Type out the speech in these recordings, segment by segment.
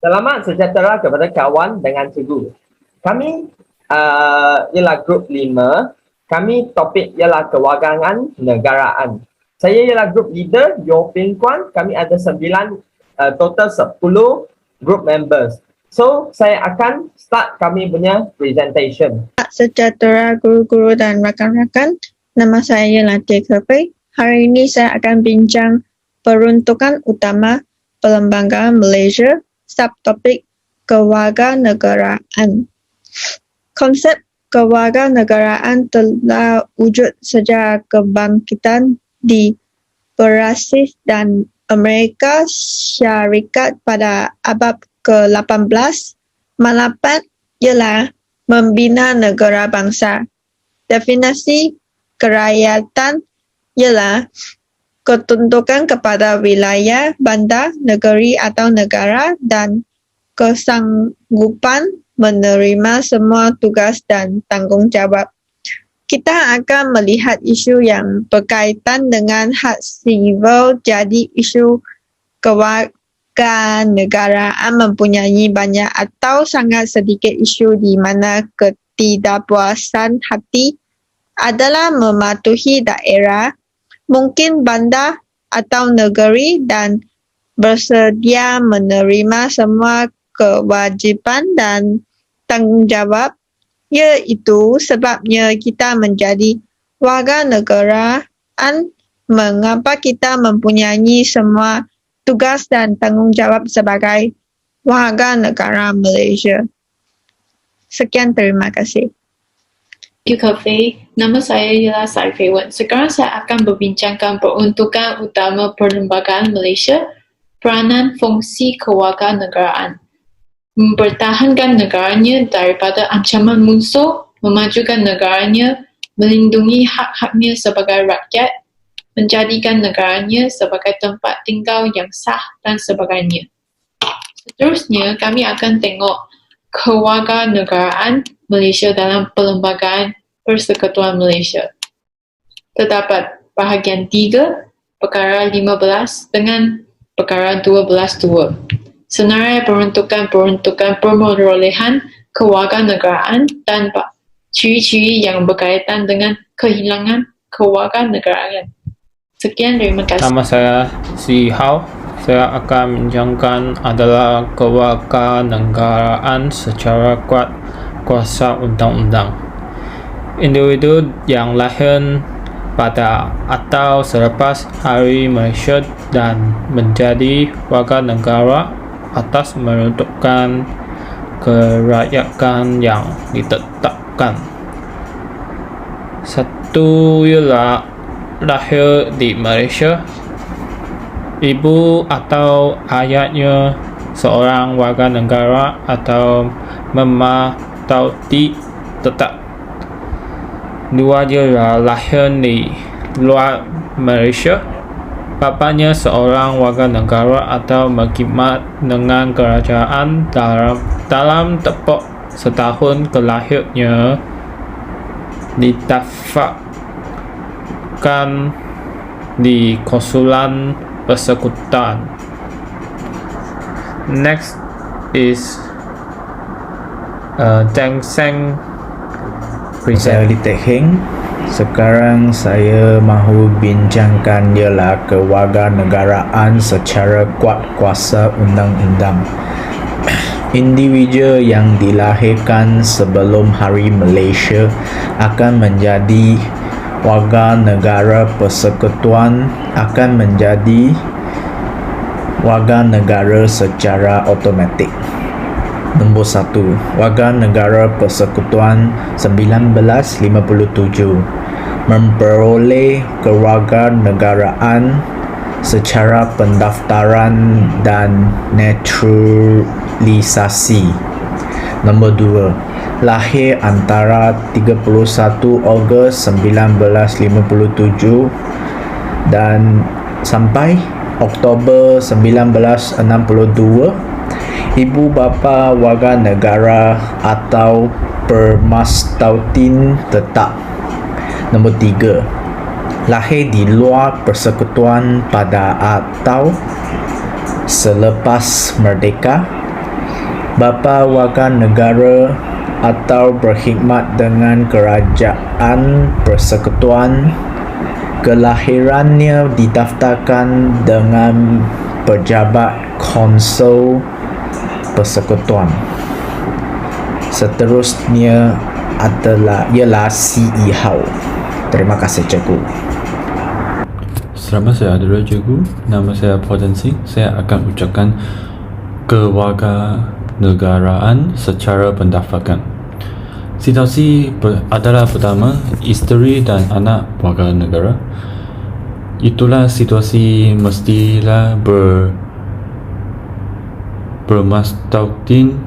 Selamat sejahtera kepada kawan dengan cikgu. Kami ialah grup 5. Kami topik ialah kewarganegaraan negaraan. Saya ialah grup leader, Yo Pin Kuan. Kami ada 9, total 10 group members. So, saya akan start kami punya presentation. Sejahtera guru-guru dan rakan-rakan, nama saya ialah TKP. Hari ini saya akan bincang peruntukan utama Perlembagaan Malaysia, subtopik kewarganegaraan. Konsep kewarganegaraan telah wujud sejak kebangkitan di Brasil dan Amerika Syarikat pada abad ke-18. Malapan ialah membina negara bangsa. Definisi kerakyatan ialah ketuntukan kepada wilayah, bandar, negeri atau negara dan kesanggupan menerima semua tugas dan tanggungjawab. Kita akan melihat isu yang berkaitan dengan hak sivil, jadi isu kewarganegaraan mempunyai banyak atau sangat sedikit isu di mana ketidakpuasan hati adalah mematuhi daerah, mungkin bandar atau negeri dan bersedia menerima semua kewajipan dan tanggungjawab, iaitu sebabnya kita menjadi warganegaraan, mengapa kita mempunyai semua tugas dan tanggungjawab sebagai warga negara Malaysia. Sekian, terima kasih. Cafe. Nama saya ialah Sarifah Wan. Sekarang saya akan berbincangkan peruntukan utama Perlembagaan Malaysia, peranan fungsi kewarganegaraan, mempertahankan negaranya daripada ancaman musuh, memajukan negaranya, melindungi hak-haknya sebagai rakyat, menjadikan negaranya sebagai tempat tinggal yang sah dan sebagainya. Seterusnya, kami akan tengok kewarganegaraan Malaysia dalam Perlembagaan Persekutuan Malaysia. Terdapat bahagian 3, perkara 15 dengan perkara 12.2. Senarai peruntukan pemerolehan kewarganegaraan dan ciri-ciri yang berkaitan dengan kehilangan kewarganegaraan. Sekian, terima kasih. Nama saya Si Hao. Saya akan bincangkan adalah kewarganegaraan secara kuasa undang-undang. Individu yang lahir pada atau selepas Hari Malaysia dan menjadi warga negara atas menentukan kerakyatan yang ditetapkan. Satu ialah lahir di Malaysia. Ibu atau ayahnya seorang warga negara atau mematauti tetap. Dua ialah lahir di luar Malaysia. Bapanya seorang warga negara atau berkhidmat dengan kerajaan dalam tempoh setahun kelahirnya ditafakkan di konsulan persekutuan. Next is Teng Seng. Saya Li Teck Heng. Sekarang saya mahu bincangkan ialah kewarganegaraan secara kuasa undang-undang. Individu yang dilahirkan sebelum Hari Malaysia akan menjadi warga negara persekutuan, akan menjadi warga negara secara automatik. Nombor 1. Warga negara persekutuan 1957 memperoleh kewarganegaraan secara pendaftaran dan naturalisasi. Nombor 2. Lahir antara 31 Ogos 1957 dan sampai Oktober 1962. Ibu bapa warga negara atau permastautin tetap. Nombor 3. Lahir di luar persekutuan pada atau selepas merdeka. bapa warga negara atau berkhidmat dengan kerajaan persekutuan, kelahirannya didaftarkan dengan pejabat konsul persekutuan. Seterusnya ialah CEO. Terima kasih cikgu. Selamat sejahtera cikgu. Nama saya Paudan Singh. Saya akan ucapkan kewarganegaraan secara pendaftaran. Situasi adalah pertama, isteri dan anak warga negara. Itulah situasi mestilah bermastautin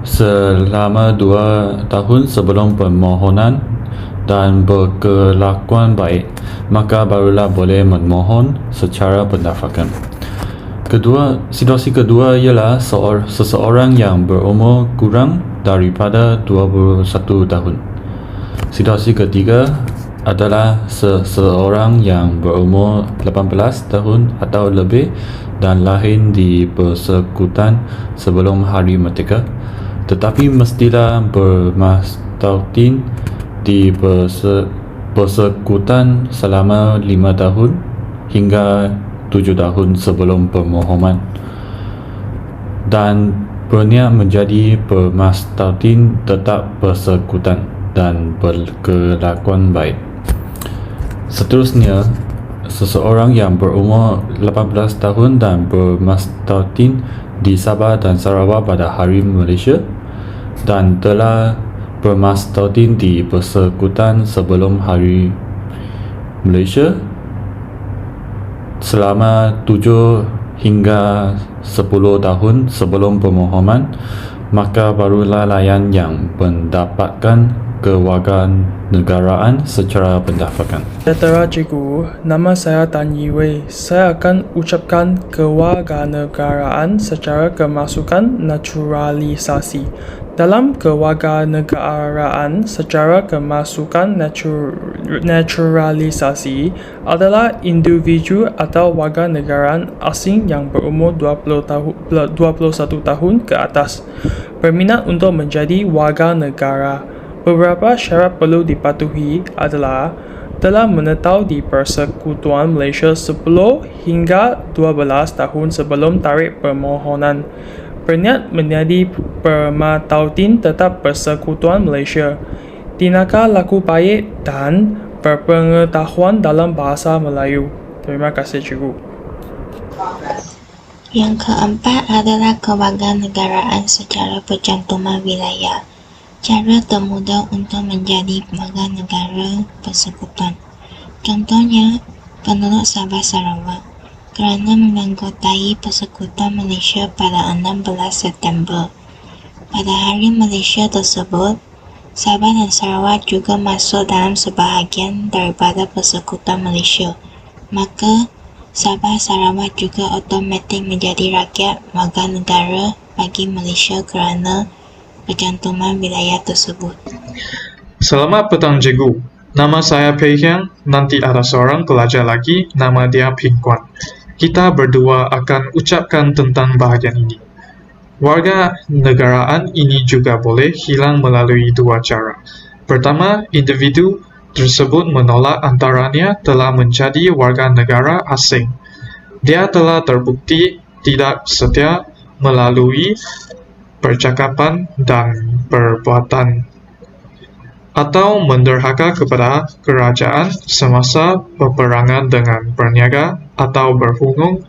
selama 2 tahun sebelum permohonan dan berkelakuan baik, maka barulah boleh memohon secara pendaftaran. Situasi kedua ialah seseorang yang berumur kurang daripada 21 tahun. Situasi ketiga adalah seseorang yang berumur 18 tahun atau lebih dan lahir di persekutuan sebelum Hari Merdeka, tetapi mestilah bermastautin di persekutuan selama 5 tahun hingga 7 tahun sebelum permohonan dan berniat menjadi bermastautin tetap persekutuan dan berkelakuan baik. Seterusnya, seseorang yang berumur 18 tahun dan bermastautin di Sabah dan Sarawak pada Hari Malaysia dan telah bermastautin di persekutuan sebelum Hari Malaysia selama 7 hingga 10 tahun sebelum permohonan, maka barulah layan yang mendapatkan kewarganegaraan secara pendaftaran. Sejahtera cikgu, nama saya Tan Yi Wei. Saya akan ucapkan kewarganegaraan secara kemasukan naturalisasi. Dalam kewarganegaraan secara kemasukan naturalisasi adalah individu atau warga negara asing yang berumur 21 tahun ke atas berminat untuk menjadi warga negara. Beberapa syarat perlu dipatuhi adalah telah menetap di Persekutuan Malaysia 10 hingga 12 tahun sebelum tarikh permohonan, berniat menjadi bermastautin tetap Persekutuan Malaysia, tinakah laku baik dan berpengetahuan dalam bahasa Melayu. Terima kasih cikgu. Yang keempat adalah kewarganegaraan secara pencantuman wilayah. Cara termudah untuk menjadi warga negara persekutuan. Contohnya, penduduk Sabah Sarawak kerana menganggotai Persekutuan Malaysia pada 16 September. Pada Hari Malaysia tersebut, Sabah dan Sarawak juga masuk dalam sebahagian daripada Persekutuan Malaysia. Maka, Sabah Sarawak juga automatik menjadi rakyat warga negara bagi Malaysia kerana pencantuman wilayah tersebut. Selamat petang cikgu. Nama saya Pei Hiang. Nanti ada seorang pelajar lagi, nama dia Ping Kuan. Kita berdua akan ucapkan tentang bahagian ini. Warga negaraan ini juga boleh hilang melalui 2 cara. Pertama, individu tersebut menolak antaranya telah menjadi warga negara asing. Dia telah terbukti tidak setia melalui percakapan dan perbuatan, atau menderhaka kepada kerajaan semasa peperangan dengan berniaga atau berhubung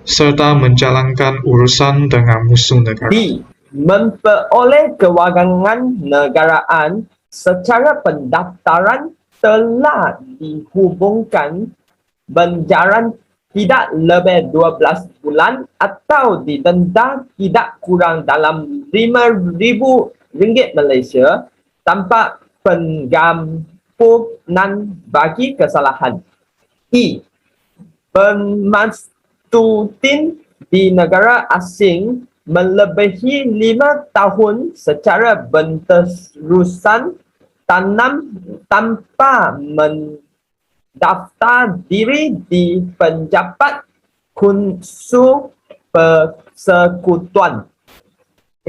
serta menjalankan urusan dengan musuh negara. D. Memperoleh kewarganegaraan secara pendaftaran telah dihubungkan benjaran tidak lebih 12 bulan atau didenda tidak kurang dalam RM5,000 Malaysia tanpa penggampunan bagi kesalahan. E. Bermastautin di negara asing melebihi 5 tahun secara berterusan tanpa daftar diri di penjabat konsul persekutuan.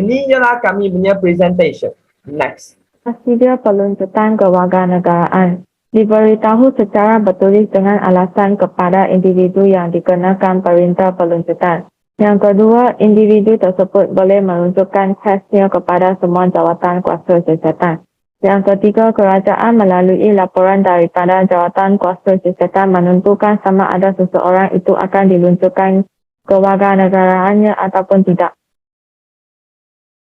Ini ialah kami punya presentation. Next. Prosedur peluncutan kewarganegaraan diberitahu secara bertulis dengan alasan kepada individu yang dikenakan perintah peluncutan. Yang kedua, individu tersebut boleh melunjukkan khasnya kepada semua jawatan kuasa siasatan. Yang ketiga, kerajaan melalui laporan daripada jawatan kuasa siasatan menentukan sama ada seseorang itu akan diluncurkan kewarganegaraannya ataupun tidak.